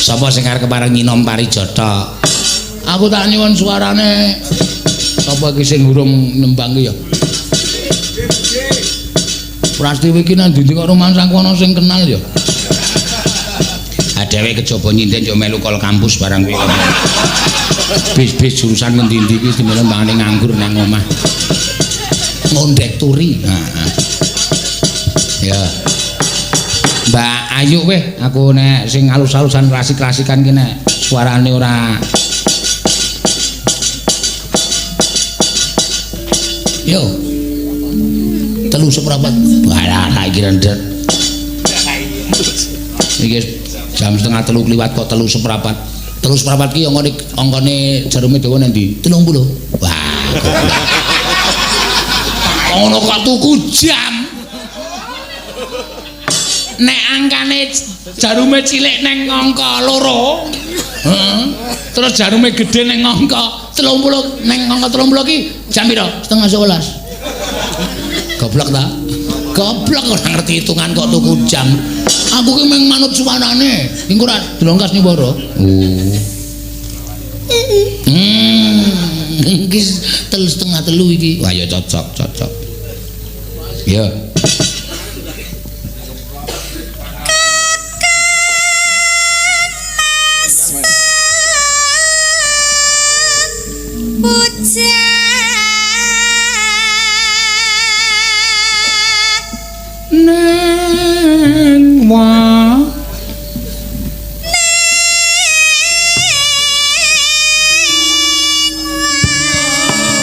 Sapa sing arep kepareng nyinom parijata? Aku tak nyuwun suarane. Sapa iki sing urung nembang ki ya? Prastiwi iki nang ndi kok romansangku ana sing kenal ya. Dhewe kejaba nyinden yo melu kol kampus barang kuwi. Bis-bis jurusan ngendi-endi iki dimene mbangane nganggur nang omah. Ngondek turi. Heeh. Ya. Mbak Ayu weh, aku nek sing alus-alusan klasik-klasikan ki nek suarane ora. Yo. 3:15. Walah iki rendet. Iki jam 2:30 kliwat kok 3:15. 3:15 ki angkane jarume dawa nang ndi? 30. Wah. Ono kok tuku jam. Nek angkane jarume cilik neng angka 2. Heeh. Terus jarume gedhe neng angka 30, neng angka 30 ki jam piro? 10:30. Goblok ta? Goblok ora ngerti hitungan kok tuku jam. Aku ki mung manut suwanane. Engko ora drongkas nyuwara. Iki 3:30 iki. Wah ya cocok. Ya. Neng wah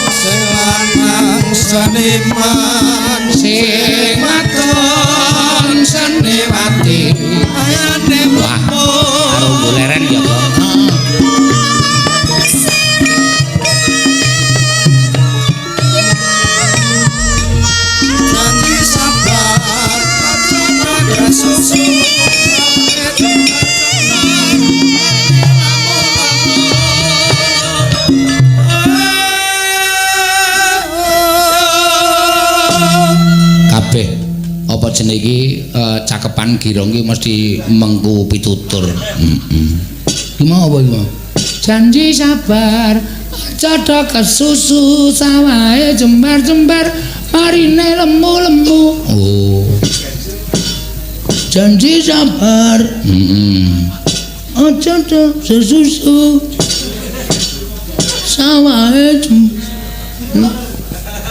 selanang seniman sing maton seniwati ayane wah karo boleren ya kok. Kabeh apa jenenge iki cakepan girong iki mesti mengku pitutur. Gimana apa iki? Janji sabar aja kesusu sawahe jembar-jembar marine lemu-lemu. Oh. Janji sabar. Aja kesusu sawahe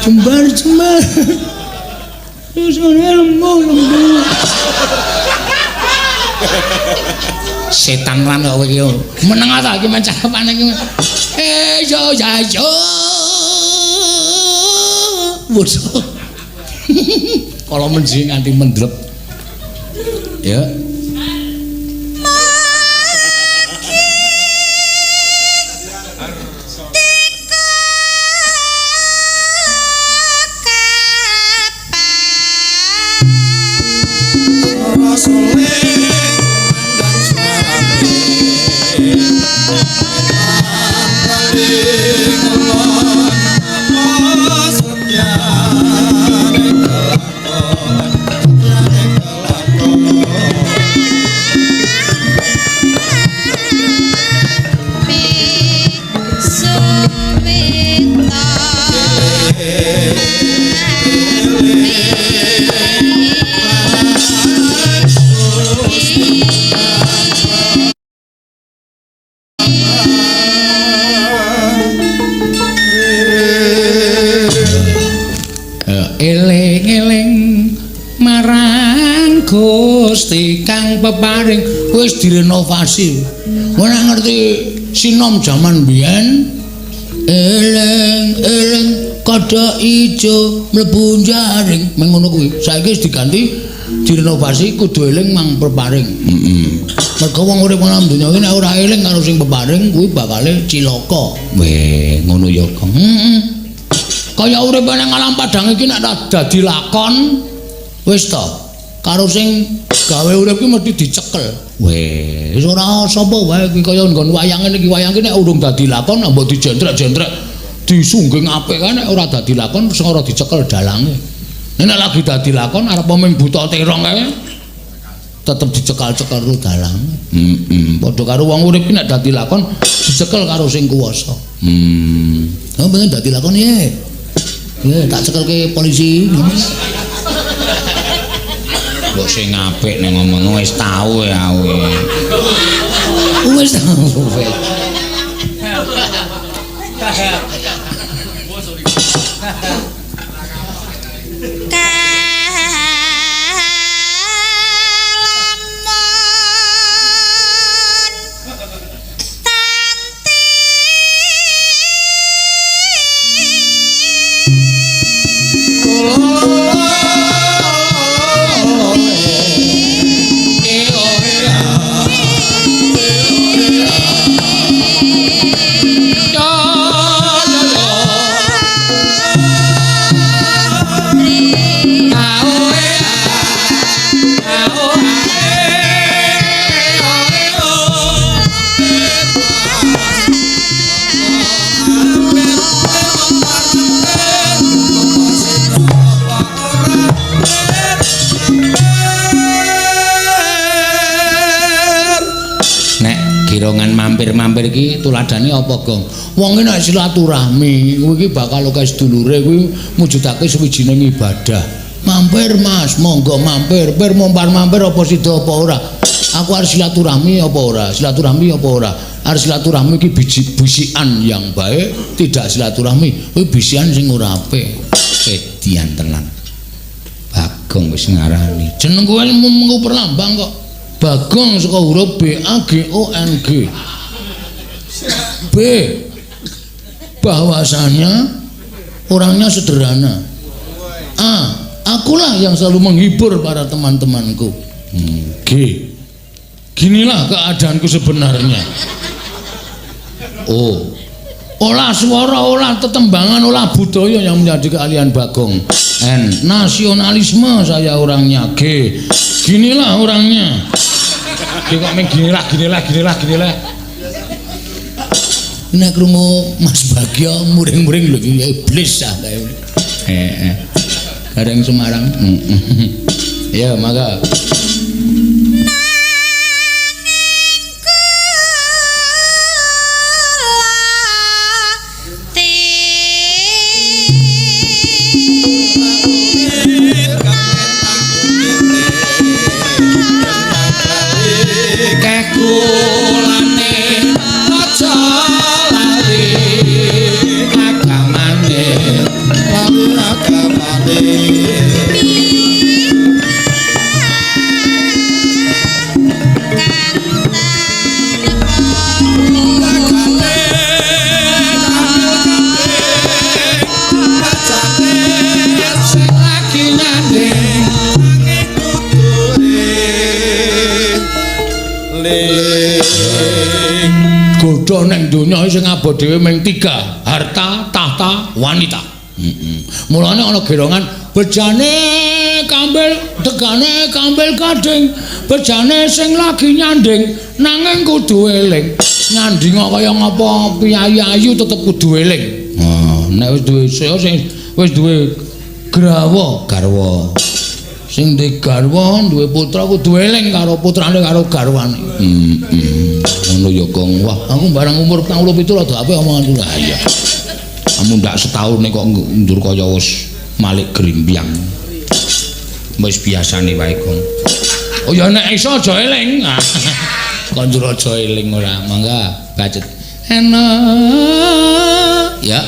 jembar-jembar. Setan lan kowe iki meneng ta iki cakepane iki. Yo. Wes. Kalau menjing nganti mendrep. Ya. Gusti kang peparing wis direnovasi. Ora ngerti sinom jaman biyen eleng kodhok ijo mlebu jaring mengono kuwi. Saiki wis diganti direnovasi kudu eling mang peparing. Mergo wong urip nang donya iki nek ora eling karo sing peparing kuwi bakale cilaka. Weh, ngono ya, Kang. Kaya urip nang alam padang iki nek dadi lakon wis to. Karo sing gawe urip ki mesti dicekel. Wis ora sapa wae iki kaya nggon wayang ngene iki wayang ki nek urung dadi lakon mbok dijendrek-jendrek disungging apik kan nek ora dadi lakon sing ora dicekel dalange. Nek lagi dadi lakon arep mung buta terong kae. tetep dicekal-cekal ro dalang. Padha karo wong urip ki nek dadi lakon dicekel karo sing kuwasa. Oh, pengen dadi lakon ya. Ya, tak cekelke polisi. Mbok sing apik nek ngomong wis tau ya kowe. Wis tau. Mampir-mampir iki tuladane apa, Gong? Wong nek silaturahmi kuwi iki bakal akeh sedulure kuwi mujudake suwijining ibadah. Mampir Mas, monggo mampir. Pir mampir apa sida apa ora? Aku arep silaturahmi apa ora? Silaturahmi apa ora? Arep silaturahmi iki bisikan yang baik, tidak silaturahmi kuwi bisikan sing ora apik. Edian tenan. Bagong wis ngarani. Jeneng kuwi mung perlambang kok. Bagong saka huruf B A G O N G. B. Bahwasanya orangnya sederhana. A. Akulah yang selalu menghibur para teman-temanku. G. Ginilah keadaanku sebenarnya. O. Olah swara, olah tetembangan, olah budaya yang menjadi keahlian Bagong. N. Nasionalisme saya orangnya. G. Ginilah orangnya. G kok meng ginilah. Nek krungu Mas Bagyo muring-muring lho iblis ah kae. Gareng Semarang. Ya, maka godho ning donya sing abot dhewe mung 3, harta, tahta, wanita. Mulane ana gerongan bejane kambil, tegane kambil kading, bejane sing lagi nyanding nanging kudu eling. Nyanding kaya ngapa piyayi ayu tetep kudu eling. Nek wis duwe sing wis duwe garwa. Sing duwe garwa, duwe putra kudu eling karo putrane karo garwane. Ngono ya, Gong. Wah, aku barang umur 47 rada apik omonganku. Lah iya. Kamu ndak setahun nek kok ndur kaya wis malik grimbyang. Wis biasane wae, Gong. Oh ya nek iso aja eling. Kok njur aja eling ora. Mangga bacet. Enak. Ya.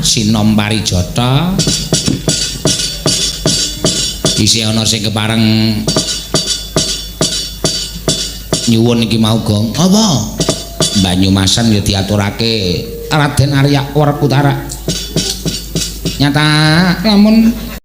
Sinom Parijata isih ana sing kepareng nyuwun iki mau, Gong. Apa? Banyumasan ya diaturake Raden Arya Werkutara. Nyata lamun